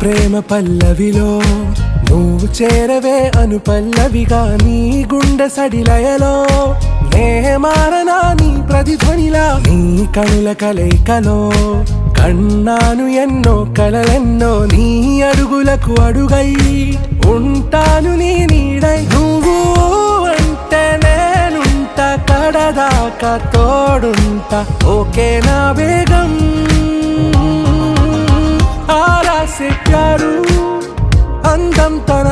ప్రేమ పల్లవిలో నువ్వు చేరవే అను పల్లవిగా నీ గుండె సడిలయలో నే మారనా నీ ప్రతిధ్వనిలా నీ కనుల కలయికలో కన్నాను ఎన్నో కలలెన్నో నీ అడుగులకు అడుగై ఉంటాను నీ నీడై నువ్వు అంటే నేనుంట కడదాకా తోడుంటా ఓకే నా వేగం ఆరా से प्यारू అందం తన